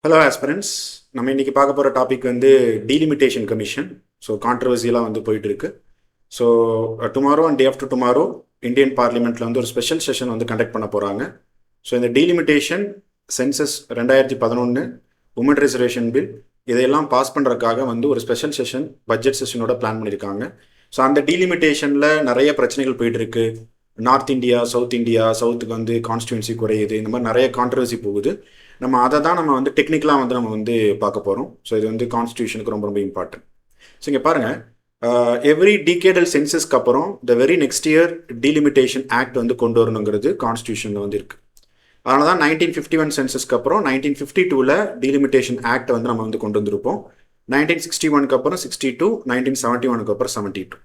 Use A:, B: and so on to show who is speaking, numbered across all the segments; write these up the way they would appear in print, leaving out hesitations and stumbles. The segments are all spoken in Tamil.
A: Hello aspirants. நம்ம இன்னைக்கு பார்க்க போகிற டாபிக் வந்து டீலிமிட்டேஷன் கமிஷன். ஸோ கான்ட்ரவர்சியெலாம் வந்து போயிட்டு இருக்கு. So tomorrow and day after tomorrow Indian பார்லிமெண்ட்டில் வந்து ஒரு ஸ்பெஷல் செஷன் வந்து கண்டக்ட் பண்ண போகிறாங்க. ஸோ இந்த delimitation census 2011 women reservation bill இதையெல்லாம் பாஸ் பண்ணுறதுக்காக வந்து ஒரு ஸ்பெஷல் செஷன் பட்ஜெட் செஷனோட பிளான் பண்ணியிருக்காங்க. ஸோ அந்த டீலிமிட்டேஷனில் நிறைய பிரச்சனைகள் போயிட்டு இருக்கு. நார்த் இந்தியா, சவுத் இந்தியா, சவுத்துக்கு வந்து கான்ஸ்டியூன்சி குறையுது, இந்த மாதிரி நிறைய கான்ட்ரவர்சி போகுது. அதை தான் நம்ம வந்து டெக்னிக்கலாக வந்து நம்ம வந்து பார்க்க போகிறோம். ஸோ இது வந்து கான்ஸ்டியூஷனுக்கு ரொம்ப ரொம்ப இம்பார்ட்டன்ட். ஸோ இங்கே பாருங்கள், எவ்ரி டீகேடல் சென்சஸ்க்கு அப்புறம் the very next year delimitation act வந்து கொண்டு வரணுங்கிறது கான்ஸ்டியூஷனில் வந்து இருக்குது. அதனால தான் 1951 சென்சஸ்க்கு அப்புறம் 1952 டீலிமிட்டேஷன் ஆக்ட் வந்து நம்ம வந்து கொண்டு வந்திருப்போம். 1961 அப்புறம் 62, 1971 அப்புறம் 72.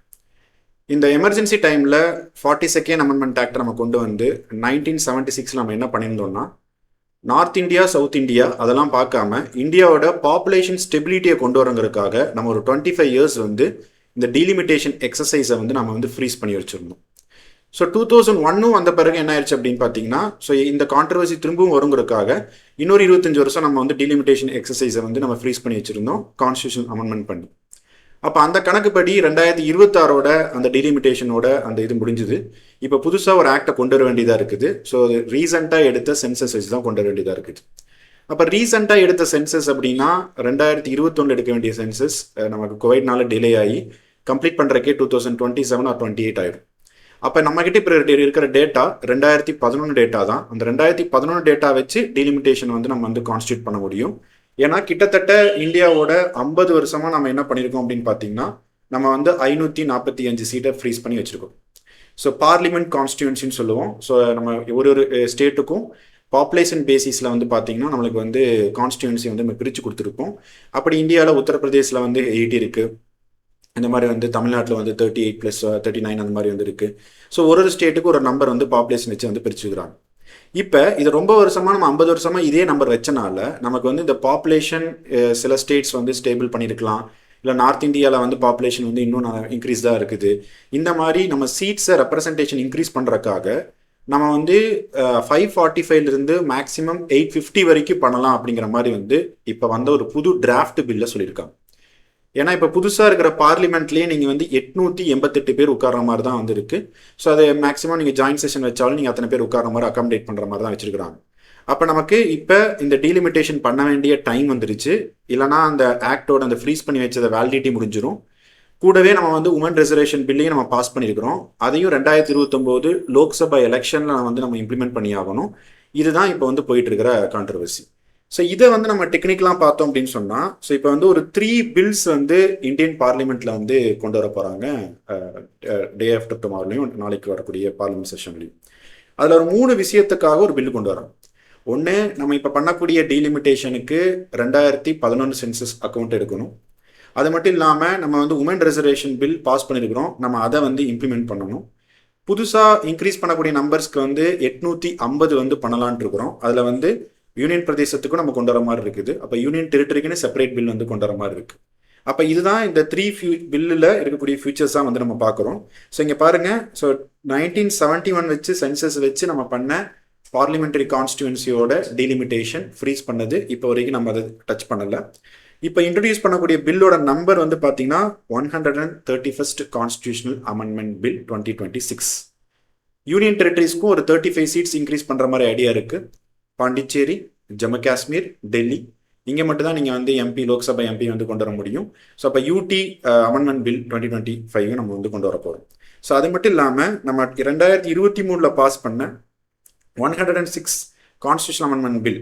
A: இந்த எமர்ஜென்சி டைமில் 42nd அமெண்ட்மெண்ட் ஆக்ட் நம்ம கொண்டு வந்து 1976 நம்ம என்ன பண்ணியிருந்தோம்னா, நார்த் இந்தியா, சவுத் இந்தியா அதெல்லாம் பார்க்காம இந்தியாவோட பாப்புலேஷன் ஸ்டெபிலிட்டியை கொண்டு வரங்கிறதுக்காக நம்ம ஒரு 25 இயர்ஸ் வந்து இந்த டீலிமிட்டேஷன் எக்ஸசைஸை வந்து நம்ம வந்து ஃப்ரீஸ் பண்ணி வச்சுருந்தோம். ஸோ 2001 வந்த பிறகு என்ன ஆயிடுச்சு அப்படின்னு பார்த்தீங்கன்னா, ஸோ இந்த கான்ட்ரவர்சி திரும்பவும் வருங்கிறதுக்காக இன்னொரு 25 வருஷம் நம்ம வந்து டீலிமிட்டேஷன் எக்ஸசைஸை வந்து நம்ம ஃப்ரீஸ் பண்ணி வச்சுருந்தோம் கான்ஸ்டியூஷன் அமெண்ட்மெண்ட் பண்ணி. அப்போ அந்த கணக்குப்படி 2026 அந்த டீலிமிட்டேஷனோட அந்த இது முடிஞ்சுது. இப்போ புதுசாக ஒரு ஆக்டை கொண்டு வர வேண்டியதாக இருக்குது. ஸோ ரீசெண்டாக எடுத்த சென்சஸ் வச்சு தான் கொண்டு வர வேண்டியதாக இருக்குது. அப்போ ரீசெண்டாக எடுத்த சென்சஸ் அப்படின்னா 2021 எடுக்க வேண்டிய சென்சஸ் நமக்கு கோவிட்னால டிலே ஆகி கம்ப்ளீட் பண்ணுறக்கே 2027 or 28 ஆயிடும். அப்போ நம்மகிட்ட இப்போ இருக்கிற டேட்டா 2011 டேட்டா தான். அந்த 2011 டேட்டா வச்சு டீலிமிட்டேஷன் வந்து நம்ம வந்து கான்ஸ்டியூட் பண்ண முடியும். ஏன்னா கிட்டத்தட்ட இந்தியாவோட 50 வருஷமா நம்ம என்ன பண்ணியிருக்கோம் அப்படின்னு பார்த்தீங்கன்னா, நம்ம வந்து 545 சீட்டை ஃப்ரீஸ் பண்ணி வச்சிருக்கோம். ஸோ பார்லிமெண்ட் கான்ஸ்டியூன்சின்னு சொல்லுவோம். ஸோ நம்ம ஒரு ஸ்டேட்டுக்கும் பாப்புலேஷன் பேசிஸில் வந்து பார்த்தீங்கன்னா நம்மளுக்கு வந்து கான்ஸ்டியூன்சி வந்து நம்ம பிரித்து கொடுத்துருப்போம். அப்படி இந்தியாவில் உத்தரப்பிரதேசில் வந்து 80 இருக்குது. இந்த மாதிரி வந்து தமிழ்நாட்டில் வந்து 38 + 39 அந்த மாதிரி வந்து இருக்குது. ஸோ ஒரு ஸ்டேட்டுக்கு ஒரு நம்பர் வந்து பாப்புலேஷன் வச்சு வந்து பிரிச்சுக்கிறாங்க. இப்போ இது ரொம்ப வருஷமாக நம்ம 50 வருஷமாக இதே நம்பர் வச்சனால நமக்கு வந்து இந்த பாப்புலேஷன் சில ஸ்டேட்ஸ் வந்து ஸ்டேபிள் பண்ணியிருக்கலாம். இல்லை நார்த் இந்தியாவில் வந்து பாப்புலேஷன் வந்து இன்னும் இன்க்ரீஸ் தான் இருக்குது. இந்த மாதிரி நம்ம சீட்ஸை ரெப்ரசன்டேஷன் இன்க்ரீஸ் பண்ணுறதுக்காக நம்ம வந்து 545 மேக்ஸிமம் 850 வரைக்கும் பண்ணலாம் அப்படிங்கிற மாதிரி வந்து இப்போ வந்த ஒரு புது டிராஃப்ட் பில்லை சொல்லியிருக்காங்க. ஏன்னா இப்போ புதுசாக இருக்கிற பார்லிமெண்ட்லேயே நீங்கள் வந்து 888 பேர் உட்கார்ற மாதிரி தான் வந்து இருக்கு. ஸோ அதை மேக்ஸிமம் நீங்கள் ஜாயின்ட் செஷன் வச்சாலும் நீங்கள் அத்தனை பேர் உட்கார்ற மாதிரி அகாமடேட் பண்ணுற மாதிரி தான் வச்சிருக்காங்க. அப்போ நமக்கு இப்போ இந்த டீலிமிட்டேஷன் பண்ண வேண்டிய டைம் வந்துருச்சு. இல்லைனா அந்த ஆக்டோட அந்த ஃப்ரீஸ் பண்ணி வச்சதை வேலிடிட்டி முடிஞ்சிடும். கூடவே நம்ம வந்து உமன் ரிசர்வேஷன் பில்லையும் நம்ம பாஸ் பண்ணியிருக்கிறோம். அதையும் 2029 லோக்சபா எலெக்ஷனில் வந்து நம்ம இம்ப்ளிமெண்ட் பண்ணி ஆகணும். இதுதான் இப்போ வந்து போயிட்டு இருக்கிற கான்ட்ரவர்சி. ஸோ இதை வந்து நம்ம டெக்னிக்கலாக பார்த்தோம் அப்படின்னு சொன்னால், ஸோ இப்போ வந்து ஒரு 3 பில்ஸ் வந்து இந்தியன் பார்லிமெண்ட்டில் வந்து கொண்டு வர போகிறாங்க. டே ஆஃப்டர் டுமாரோலையும் நாளைக்கு வரக்கூடிய பார்லிமெண்ட் செஷன்லையும் அதில் ஒரு 3 விஷயத்துக்காக ஒரு பில் கொண்டு வரோம். ஒன்று, நம்ம இப்போ பண்ணக்கூடிய டீலிமிட்டேஷனுக்கு 2011 சென்சஸ் அக்கௌண்ட் எடுக்கணும். அது மட்டும் இல்லாமல் நம்ம வந்து உமன் ரிசர்வேஷன் பில் பாஸ் பண்ணியிருக்கிறோம், நம்ம அதை வந்து இம்ப்ளிமெண்ட் பண்ணணும். புதுசாக இன்க்ரீஸ் பண்ணக்கூடிய நம்பர்ஸ்க்கு வந்து 850 வந்து பண்ணலான்ட்டு இருக்கிறோம். அதில் வந்து யூனியன் பிரதேசத்துக்கும் நம்ம கொண்டு வர மாதிரி இருக்குது. அப்போ யூனியன் டெரிட்டரிக்குன்னு செப்பரேட் பில் வந்து கொண்டு வர மாதிரி இருக்குது. அப்போ இதுதான் இந்த 3 பில்லில் இருக்கக்கூடிய ஃபியூச்சர்ஸாக வந்து நம்ம பார்க்குறோம். ஸோ இங்கே பாருங்கள், ஸோ 1971 வச்சு சென்சஸ் வச்சு நம்ம பண்ண பார்லிமெண்டரி கான்ஸ்டியூன்சியோட டீலிமிட்டேஷன் ஃப்ரீஸ் பண்ணது இப்போ வரைக்கும் நம்ம அதை டச் பண்ணலை. இப்போ இன்ட்ரடியூஸ் பண்ணக்கூடிய பில்லோட நம்பர் வந்து பார்த்தீங்கன்னா 131st கான்ஸ்டியூஷனல் அமெண்ட்மெண்ட் பில் 2026. யூனியன் டெரிட்டரிஸ்க்கும் ஒரு 35 சீட்ஸ் இன்க்ரீஸ் பண்ணுற மாதிரி ஐடியா இருக்குது. பாண்டிச்சேரி, ஜம்மு காஷ்மீர், டெல்லி, இங்கே மட்டும்தான் நீங்கள் வந்து எம்பி, லோக்சபா எம்பி வந்து கொண்டு வர முடியும். ஸோ அப்போ யூடி அமெண்ட்மெண்ட் பில் 2025 நம்ம வந்து கொண்டு வர போகிறோம். ஸோ அது மட்டும் இல்லாமல் நம்ம 2023 பாஸ் பண்ண 106 constitution amendment bill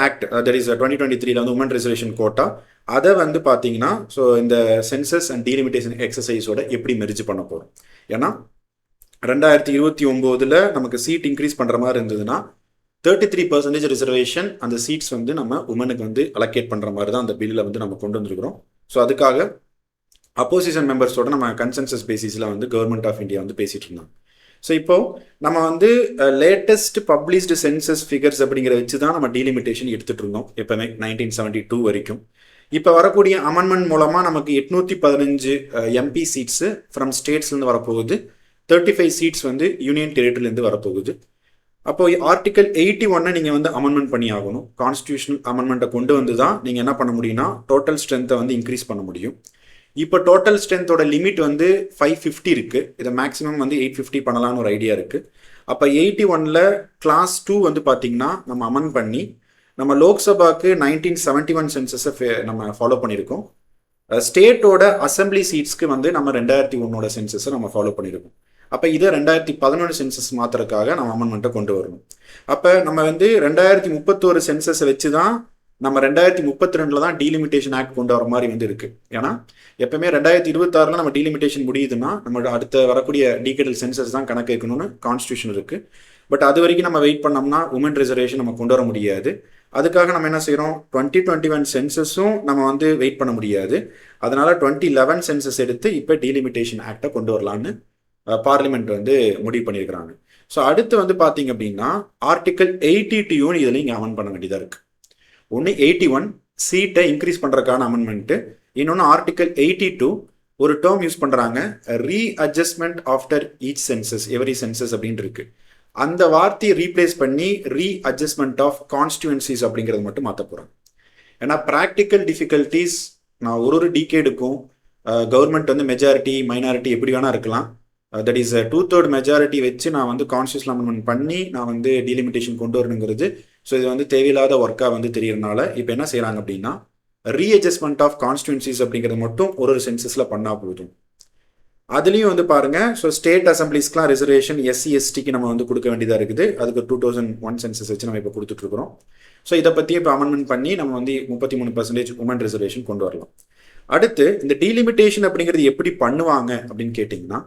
A: act, that is 2023 வந்து உமன் ரிசர்வேஷன் கோட்டா, அதை வந்து பார்த்தீங்கன்னா ஸோ இந்த சென்சஸ் அண்ட் டீலிமிட்டேஷன் எக்ஸசைஸோட எப்படி மெர்ஜ் பண்ண போகிறோம். ஏன்னா 2029 நமக்கு சீட் இன்க்ரீஸ் பண்ணுற மாதிரி இருந்ததுன்னா 33% ரிசர்வேஷன் அந்த சீட்ஸ் வந்து நம்ம உமனுக்கு வந்து அலோகேட் பண்ணுற மாதிரி தான் அந்த பில்லில் வந்து நம்ம கொண்டு வந்திருக்கிறோம். ஸோ அதுக்காக அப்போசிஷன் மெம்பர்ஸோட நம்ம கன்சென்சஸ் பேசிஸில் வந்து கவர்மெண்ட் ஆஃப் இந்தியா வந்து பேசிகிட்டு இருந்தாங்க. ஸோ இப்போது நம்ம வந்து லேட்டஸ்ட் பப்ளிஷ்டு சென்சஸ் ஃபிகர்ஸ் அப்படிங்கிற வச்சு தான் நம்ம டீலிமிட்டேஷன் எடுத்துகிட்டு இருந்தோம் எப்போவுமே 1972 வரைக்கும். இப்போ வரக்கூடிய அமெண்ட்மெண்ட் மூலமாக நமக்கு 815 எம்பி சீட்ஸு ஃப்ரம் ஸ்டேட்ஸ்லேருந்து வரப்போகுது. 35 சீட்ஸ் வந்து யூனியன் டெரிட்டரிலேருந்து வரப்போகுது. அப்போ ஆர்டிகல் 81 நீங்கள் வந்து அமெண்ட்மெண்ட் பண்ணி ஆகணும். கான்ஸ்டியூஷனல் அமெண்ட்மெண்ட்டை கொண்டு வந்து தான் நீங்கள் என்ன பண்ண முடியும்னா டோட்டல் ஸ்ட்ரென்த்தை வந்து இன்க்ரீஸ் பண்ண முடியும். இப்போ டோட்டல் ஸ்ட்ரென்த்தோட லிமிட் வந்து 550 இருக்குது. இதை மேக்ஸிமம் வந்து 850 பண்ணலான்னு ஒரு ஐடியா இருக்குது. அப்போ 81ல் கிளாஸ் 2 வந்து பார்த்தீங்கன்னா நம்ம அமெண்ட் பண்ணி நம்ம லோக்சபாக்கு 1971 சென்சஸை நம்ம ஃபாலோ பண்ணியிருக்கோம். ஸ்டேட்டோட அசம்பிளி சீட்ஸ்க்கு வந்து நம்ம 2001 சென்சஸை நம்ம ஃபாலோ பண்ணியிருக்கோம். அப்போ இதை 2011 சென்சஸ் மாத்திரக்காக நம்ம அமெண்ட்மெண்ட்டை கொண்டு வரணும். அப்போ நம்ம வந்து 2031 சென்சஸை வச்சு தான் நம்ம 2032 தான் டீலிமிட்டேஷன் ஆக்ட் கொண்டு வர மாதிரி வந்து இருக்கு. ஏன்னா எப்பவுமே 2026 நம்ம டீலிமிட்டேஷன் முடியுதுன்னா நம்ம அடுத்த வரக்கூடிய டீகேடல் சென்சஸ் தான் கணக்கு வைக்கணும்னு கான்ஸ்டியூஷன் இருக்கு. பட் அது வரைக்கும் நம்ம வெயிட் பண்ணோம்னா உமன் ரிசர்வேஷன் நம்ம கொண்டு வர முடியாது. அதுக்காக நம்ம என்ன செய்யறோம், 2021 சென்சஸும் நம்ம வந்து வெயிட் பண்ண முடியாது. அதனால 2011 சென்சஸ் எடுத்து இப்போ டீலிமிட்டேஷன் ஆக்டை கொண்டு வரலான்னு பார்லிமெண்ட் வந்து முடிவு பண்ணியிருக்கிறாங்க. ஸோ அடுத்து வந்து பார்த்தீங்க அப்படின்னா ஆர்டிகல் 82 இதில் இங்கே அமெண்ட் பண்ண வேண்டியதாக இருக்கு. ஒன்று 81 சீட்டை இன்க்ரீஸ் பண்ணுறதுக்கான அமெண்ட்மெண்ட்டு, இன்னொன்று ஆர்டிகல் 82 ஒரு டேர்ம் யூஸ் பண்ணுறாங்க, readjustment after each census every census அப்படின்னு இருக்கு. அந்த வார்த்தையை ரீப்ளேஸ் பண்ணி ரீஅட்ஜஸ்ட்மெண்ட் ஆஃப் கான்ஸ்டியூன்சிஸ் அப்படிங்கிறது மட்டும் மாற்ற போகிறாங்க. ஏன்னா ப்ராக்டிக்கல் டிஃபிகல்ட்டிஸ் நான் ஒரு டீகேடுக்கும் கவர்மெண்ட் வந்து மெஜாரிட்டி மைனாரிட்டி எப்படி வேணா இருக்கலாம், தட் இஸ் 2/3 மெஜாரிட்டி வச்சு நான் வந்து கான்ஸ்டியூஷன் அமெண்ட்மெண்ட் பண்ணி நான் வந்து டீலிமிட்டேஷன் கொண்டு வரணுங்கிறது. ஸோ இது வந்து தேவையில்லாத ஒர்க்காக வந்து தெரியறதுனால இப்போ என்ன செய்கிறாங்க அப்படின்னா ரீஅட்ஜஸ்ட்மெண்ட் ஆஃப் கான்ஸ்டியூன்சிஸ் அப்படிங்கிறது மட்டும் ஒரு சென்சஸில் பண்ணால் போதும். அதுலேயும் வந்து பாருங்க, ஸோ ஸ்டேட் அசம்பிளிஸ்க்குலாம் ரிசர்வேஷன் SC STக்கு நம்ம வந்து கொடுக்க வேண்டியதாக இருக்குது. அதுக்கு 2001 சென்சஸ் வச்சு நம்ம இப்போ கொடுத்துட்ருக்குறோம். ஸோ இதை பற்றி இப்போ அமெண்ட்மெண்ட் பண்ணி நம்ம வந்து 33% உமன் ரிசர்வேஷன் கொண்டு வரலாம். அடுத்து இந்த டீலிமிட்டேஷன் அப்படிங்கிறது எப்படி பண்ணுவாங்க அப்படின்னு கேட்டிங்கன்னா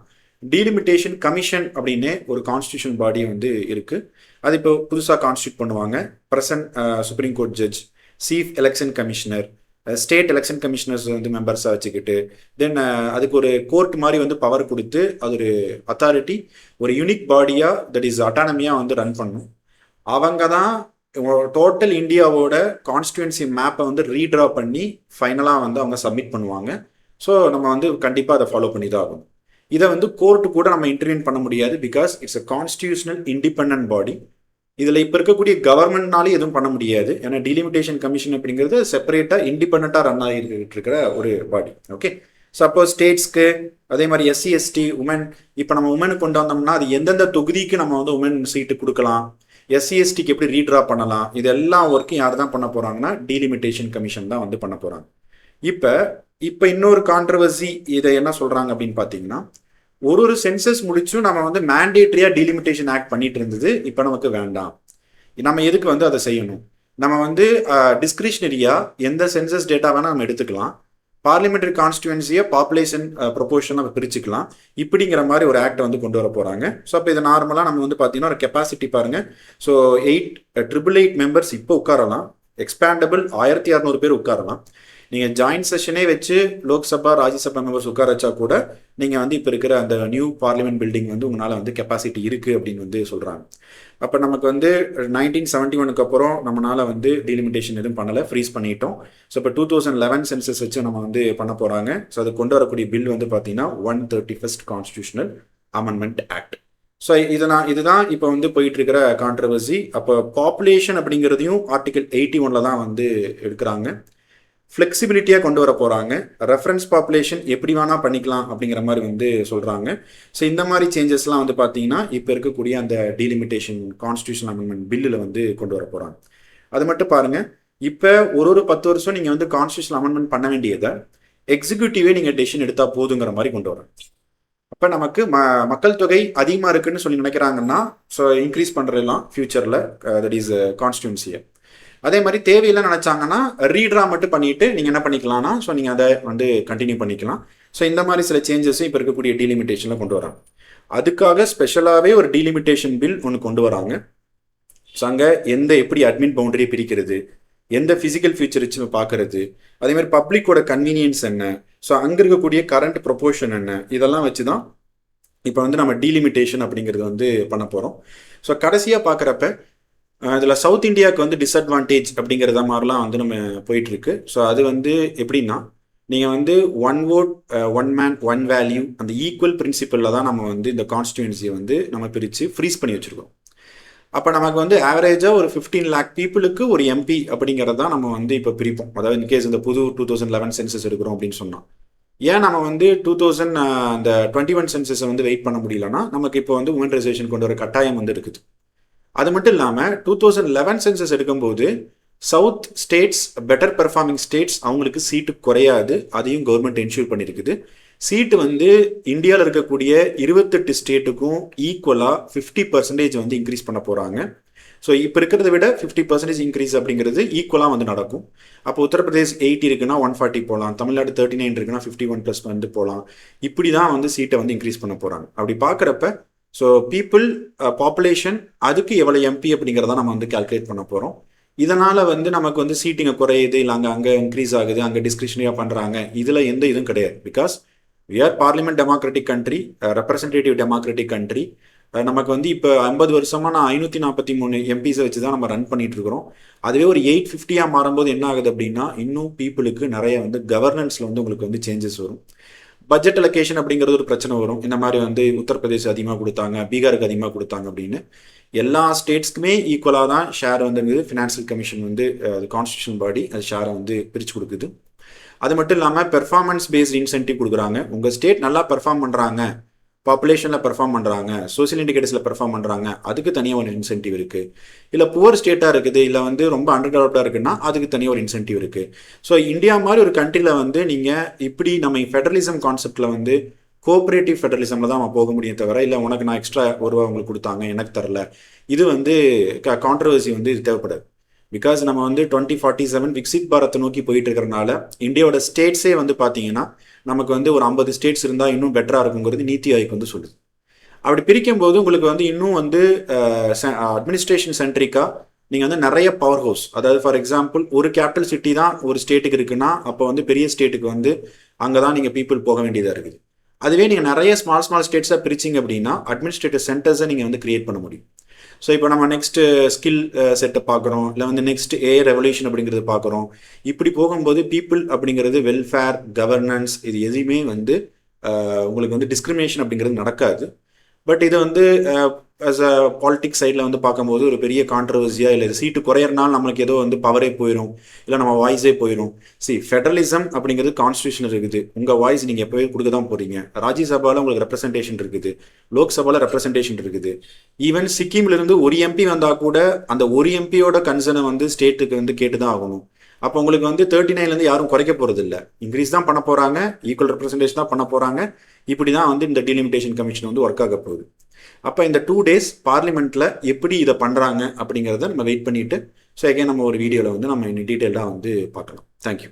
A: டீலிமிட்டேஷன் கமிஷன் அப்படின்னு ஒரு கான்ஸ்டியூஷன் பாடி வந்து இருக்குது. அது இப்போ புதுசாக கான்ஸ்டியூட் பண்ணுவாங்க. Present supreme court judge, chief election commissioner, state election commissioners வந்து மெம்பர்ஸாக வச்சுக்கிட்டு தென் அதுக்கு ஒரு கோர்ட் மாதிரி வந்து பவர் கொடுத்து அது ஒரு அத்தாரிட்டி ஒரு யூனிக் பாடியாக தட் இஸ் அட்டானமியாக வந்து ரன் பண்ணும். அவங்க தான் டோட்டல் இந்தியாவோட கான்ஸ்டியூன்சி மேப்பை வந்து ரீட்ரா பண்ணி ஃபைனலாக வந்து அவங்க சப்மிட் பண்ணுவாங்க. ஸோ நம்ம வந்து கண்டிப்பாக அதை ஃபாலோ பண்ணி தான் ஆகும். இதை வந்து கோர்ட்டு கூட நம்ம இன்டர்வியூன் பண்ண முடியாது, because it's a constitutional independent body. இதில் இப்போ இருக்கக்கூடிய கவர்மெண்ட்னாலே எதுவும் பண்ண முடியாது. ஏன்னா டீலிமிட்டேஷன் கமிஷன் அப்படிங்கிறது செப்பரேட்டாக இண்டிபெண்ட்டாக ரன் ஆகிட்டு இருக்கிற ஒரு பாடி. ஓகே, சப்போஸ் ஸ்டேட்ஸ்க்கு அதே மாதிரி SC ST உமன், இப்போ நம்ம உமனுக்கு கொண்டு வந்தோம்னா அது எந்தெந்த தொகுதிக்கு நம்ம வந்து உமன் சீட்டு கொடுக்கலாம், SC STக்கு எப்படி ரீட்ரா பண்ணலாம், இதெல்லாம் ஒர்க்கும் யார் தான் பண்ண போகிறாங்கன்னா டீலிமிட்டேஷன் கமிஷன் தான் வந்து பண்ண போகிறாங்க. இப்போ இன்னொரு கான்ட்ரவர்சி இதை என்ன சொல்கிறாங்க அப்படின்னு பார்த்தீங்கன்னா ஒரு சென்சஸ் முடிச்சும் நம்ம வந்து மேண்டேட்ரியாக டீலிமிட்டேஷன் ஆக்ட் பண்ணிட்டு இருந்தது. இப்போ நமக்கு வேண்டாம், நம்ம எதுக்கு வந்து அதை செய்யணும், நம்ம வந்து டிஸ்கிரிஷனரியாக எந்த சென்சஸ் டேட்டா வேணால் நம்ம எடுத்துக்கலாம், பார்லிமெண்டரி கான்ஸ்டியூன்சியை பாப்புலேஷன் ப்ரொபோர்ஷன் நம்ம பிரிச்சுக்கலாம், இப்படிங்கிற மாதிரி ஒரு ஆக்டை வந்து கொண்டு வர போகிறாங்க. ஸோ அப்போ இது நார்மலாக நம்ம வந்து பார்த்தீங்கன்னா ஒரு கெப்பாசிட்டி பாருங்கள். ஸோ 888 மெம்பர்ஸ் இப்போ உட்காரலாம், எக்ஸ்பேண்டபிள் 1600 பேர் உட்காரலாம். நீங்கள் ஜாயின்ட் செஷனே வச்சு லோக்சபா ராஜ்யசபா மெம்பர்ஸ் உட்கார வச்சா கூட நீங்கள் வந்து இப்போ இருக்கிற அந்த நியூ பார்லிமெண்ட் பில்டிங் வந்து உங்களால் வந்து கெப்பாசிட்டி இருக்குது அப்படின்னு வந்து சொல்கிறாங்க. அப்போ நமக்கு வந்து 1971 அப்புறம் நம்மளால் வந்து டீலிமிட்டேஷன் எதுவும் பண்ணலை, ஃப்ரீஸ் பண்ணிட்டோம். ஸோ இப்போ 2011 சென்சஸ் வச்சு நம்ம வந்து பண்ண போகிறாங்க. ஸோ அது கொண்டு வரக்கூடிய பில் வந்து பார்த்தீங்கன்னா 131st constitutional amendment act. So இதுதான் இப்போ வந்து போயிட்டு இருக்கிற கான்ட்ரவர்சி. அப்போ பாப்புலேஷன் அப்படிங்கிறதையும் ஆர்டிகல் 81 தான் வந்து எடுக்கிறாங்க. ஃப்ளெக்சிபிலிட்டியாக கொண்டு வர போகிறாங்க. ரெஃபரன்ஸ் பாப்புலேஷன் எப்படி வேணால் பண்ணிக்கலாம் அப்படிங்கிற மாதிரி வந்து சொல்கிறாங்க. ஸோ இந்த மாதிரி சேஞ்சஸ்லாம் வந்து பார்த்தீங்கன்னா இப்போ இருக்கக்கூடிய அந்த டீலிமிட்டேஷன் கான்ஸ்டியூஷன் அமெண்ட்மெண்ட் பில்லில் வந்து கொண்டு வர போகிறாங்க. அது மட்டும் பாருங்கள், இப்போ ஒரு 10 வருஷம் நீங்கள் வந்து கான்ஸ்டியூஷன் அமெண்ட்மெண்ட் பண்ண வேண்டியதை எக்ஸிக்யூட்டிவே நீங்கள் டெசிஷன் எடுத்தால் போதுங்கிற மாதிரி கொண்டு வராங்க. அப்போ நமக்கு மக்கள் தொகை அதிகமாக இருக்குன்னு சொல்லி நினைக்கிறாங்கன்னா ஸோ இன்க்ரீஸ் பண்ணுறதுலாம் ஃபியூச்சரில் தட் இஸ் கான்ஸ்டியூன்சியை. அதே மாதிரி தேவையில்லை நினச்சாங்கன்னா ரீட்ரா மட்டும் பண்ணிட்டு நீங்கள் என்ன பண்ணிக்கலாம்னா ஸோ நீங்கள் அதை வந்து கண்டினியூ பண்ணிக்கலாம். ஸோ இந்த மாதிரி சில சேஞ்சஸும் இப்போ இருக்கக்கூடிய டீலிமிட்டேஷனில் கொண்டு வராங்க. அதுக்காக ஸ்பெஷலாகவே ஒரு டீலிமிட்டேஷன் பில் ஒன்று கொண்டு வராங்க. ஸோ அங்கே எப்படி அட்மின் பவுண்டரியை பிரிக்கிறது, எந்த ஃபிசிக்கல் ஃபீச்சர்ஸ் பார்க்கறது, அதே மாதிரி பப்ளிக்கோட கன்வீனியன்ஸ் என்ன, ஸோ அங்கே இருக்கக்கூடிய கரண்ட் ப்ரொபோர்ஷன் என்ன, இதெல்லாம் வச்சு தான் இப்போ வந்து நம்ம டீலிமிட்டேஷன் அப்படிங்கிறது வந்து பண்ண போகிறோம். ஸோ கடைசியாக பார்க்குறப்ப இதில் சவுத் இந்தியாவுக்கு வந்து டிஸ்அட்வான்டேஜ் அப்படிங்கிறத மாதிரிலாம் வந்து நம்ம போயிட்டுருக்கு. ஸோ அது வந்து எப்படின்னா நீங்கள் வந்து 1 vote 1 man 1 value அந்த ஈக்குவல் பிரின்சிபலில் தான் நம்ம வந்து இந்த கான்ஸ்டியூன்சியை வந்து நம்ம பிரித்து ஃப்ரீஸ் பண்ணி வச்சுருக்கோம். அப்போ நமக்கு வந்து ஆவரேஜாக ஒரு 15 lakh பீப்புளுக்கு ஒரு எம்பி அப்படிங்கிறது தான் நம்ம வந்து இப்போ பிரிப்போம். அதாவது இன்கேஸ் இந்த புது 2011 சென்சஸ் எடுக்கிறோம் அப்படின்னு சொன்னோம். ஏன் நம்ம வந்து 2000 அந்த 21 சென்சஸை வந்து வெயிட் பண்ண முடியலன்னா நமக்கு இப்போ வந்து உமன் ரிசர்வேஷன் கொண்டு வர கட்டாயம் வந்து இருக்குது. அது மட்டும் இல்லாமல் 2011 சென்சஸ் எடுக்கும்போது south states, better performing states, அவங்களுக்கு சீட்டு குறையாது. அதையும் கவர்மெண்ட் என்ஷூர் பண்ணியிருக்குது. சீட்டு வந்து இந்தியாவில் இருக்கக்கூடிய 28 ஸ்டேட்டுக்கும் ஈக்குவலாக 50% வந்து இன்க்ரீஸ் பண்ண போகிறாங்க. ஸோ இப்போ இருக்கிறத விட 50% இன்க்ரீஸ் அப்படிங்கிறது ஈக்குவலாக வந்து நடக்கும். அப்போ உத்தரப்பிரதேஷ் 80 இருக்குன்னா 140 போகலாம், தமிழ்நாடு 39 இருக்குன்னா 51+ வந்து போகலாம். இப்படி தான் வந்து சீட்டை வந்து இன்க்ரீஸ் பண்ண போகிறாங்க. அப்படி பார்க்குறப்ப ஸோ பீப்புள், பாப்புலேஷன், அதுக்கு எவ்வளோ எம்பி அப்படிங்கிறத நம்ம வந்து கால்குலேட் பண்ண போகிறோம். இதனால் வந்து நமக்கு வந்து சீட்டிங்க குறையுது, இல்லை அங்கே இன்க்ரீஸ் ஆகுது, அங்கே டிஸ்கிரிஷனரியாக பண்ணுறாங்க, இதில் எந்த இதுவும் கிடையாது. Because we are parliament democratic country, representative democratic country. நமக்கு வந்து இப்போ 50 வருஷமாக நான் 543 எம்பிஸை வச்சு தான் நம்ம ரன் பண்ணிட்டு இருக்கிறோம். அதுவே ஒரு 850 மாறும்போது என்ன ஆகுது அப்படின்னா இன்னும் பீப்புளுக்கு நிறைய வந்து கவர்னன்ஸில் வந்து உங்களுக்கு வந்து சேஞ்சஸ் வரும். பட்ஜெட் அலோகேஷன் அப்படிங்கிறது ஒரு பிரச்சனை வரும். இந்த மாதிரி வந்து உத்தரப்பிரதேஷ் அதிகமாக கொடுத்தாங்க, பீகாருக்கு அதிகமாக கொடுத்தாங்க அப்படின்னு எல்லா ஸ்டேட்ஸ்க்குமே ஈக்குவலாக தான் ஷேர் வந்துங்குது. ஃபினான்சியல் கமிஷன் வந்து கான்ஸ்டியூஷன் பாடி அது ஷேரை வந்து பிரித்து கொடுக்குது. அது மட்டும் இல்லாமல் பெர்ஃபார்மன்ஸ் பேஸ்ட் இன்சென்டிவ் கொடுக்குறாங்க. உங்கள் ஸ்டேட் நல்லா பெர்ஃபார்ம் பண்ணுறாங்க, பாப்புலேஷனில் பெர்ஃபார்ம் பண்ணுறாங்க, சோசியல் இண்டிகேட்டர்ஸில் பெர்ஃபார்ம் பண்ணுறாங்க, அதுக்கு தனியாக ஒரு இன்சென்டிவ் இருக்குது. இல்லை புவர் ஸ்டேட்டாக இருக்குது, இல்லை வந்து ரொம்ப அண்டர் டெவலப்டாக இருக்குன்னா அதுக்கு தனியாக ஒரு இன்சென்டிவ் இருக்குது. ஸோ இந்தியா மாதிரி ஒரு கண்ட்ரியில் வந்து நீங்கள் இப்படி நம்ம ஃபெடரலிசம் கான்செப்டில் வந்து கோஆப்ரேட்டிவ் ஃபெடரலிசமில் தான் நம்ம போக முடியும் தவிர, இல்லை உனக்கு நான் எக்ஸ்ட்ரா ஒரு ரூபா உங்களுக்கு கொடுத்தாங்க எனக்கு தரல, இது வந்து கான்ட்ரவர்சி வந்து இது தேவைப்படாது. பிகாஸ் நம்ம வந்து 2047 விக்சித் பாரத்தை நோக்கி போயிட்டு இருக்கிறனால இந்தியாவோட ஸ்டேட்ஸே வந்து பார்த்தீங்கன்னா நமக்கு வந்து ஒரு 50 ஸ்டேட்ஸ் இருந்தால் இன்னும் பெட்டராக இருக்குங்கிறது நீத்தி ஆயோக் வந்து சொல்லுது. அப்படி பிரிக்கும் போது உங்களுக்கு வந்து இன்னும் வந்து அட்மினிஸ்ட்ரேஷன் சென்ட்ரிக்காக நீங்கள் வந்து நிறைய பவர் ஹவுஸ், அதாவது ஃபார் எக்ஸாம்பிள் ஒரு கேபிட்டல் சிட்டி தான் ஒரு ஸ்டேட்டுக்கு இருக்குன்னா அப்போ வந்து பெரிய ஸ்டேட்டுக்கு வந்து அங்கே தான் நீங்கள் பீப்புள் போக வேண்டியதாக இருக்குது. அதுவே நீங்கள் நிறைய ஸ்மால் ஸ்டேட்ஸாக பிரிச்சிங்க அப்படின்னா அட்மினிஸ்ட்ரேட்டிவ் சென்டர்ஸை நீங்கள் வந்து கிரியேட் பண்ண முடியும். ஸோ இப்போ நம்ம நெக்ஸ்ட்டு ஸ்கில் செட்டை பார்க்குறோம், இல்லை வந்து நெக்ஸ்ட் ஏஐ ரெவல்யூஷன் அப்படிங்கிறது பார்க்குறோம். இப்படி போகும்போது பீப்புள் அப்படிங்கிறது வெல்ஃபேர், கவர்னன்ஸ், இது எதுவுமே வந்து உங்களுக்கு வந்து டிஸ்கிரிமினேஷன் அப்படிங்கிறது நடக்காது. பட் இது வந்து ஆஸ் அ பாலிட்டிக்ஸ் சைடில் வந்து பார்க்கும்போது ஒரு பெரிய கான்ட்ரவர்சியாக, இல்லை சீட்டு குறையறனால நம்மளுக்கு ஏதோ வந்து பவரே போயிடும், இல்லை நம்ம வாய்ஸே போயிடும். ஃபெடரலிசம் அப்படிங்கிறது கான்ஸ்டியூஷன் இருக்குது, உங்கள் வாய்ஸ் நீங்கள் எப்போவே கொடுக்க தான் போகிறீங்க. ராஜ்யசபாவில் உங்களுக்கு ரெப்ரசன்டேஷன் இருக்குது, லோக்சபாவில் ரெப்ரசன்டேஷன் இருக்குது. ஈவன் சிக்கிம்லேருந்து ஒரு எம்பி வந்தால் கூட அந்த ஒரு எம்பியோட கன்சர்னை வந்து ஸ்டேட்டுக்கு வந்து கேட்டு தான் ஆகணும். அப்போ உங்களுக்கு வந்து 39லேருந்து யாரும் குறைக்க போகிறது இல்லை, இன்க்ரீஸ் தான் பண்ண போகிறாங்க, ஈக்குவல் ரெப்ரசன்டேஷன் தான் பண்ண போகிறாங்க. இப்படி தான் வந்து இந்த டீலிமிட்டேஷன் கமிஷன் வந்து ஒர்க் ஆக போகுது. அப்போ இந்த 2 days பார்லிமெண்ட்டில் எப்படி இதை பண்ணுறாங்க அப்படிங்கிறத நம்ம வெயிட் பண்ணிவிட்டு ஸோ எகைன் நம்ம ஒரு வீடியோவில் வந்து நம்ம இன்னும் டீட்டெயிலாக வந்து பார்க்கலாம். தேங்க்யூ.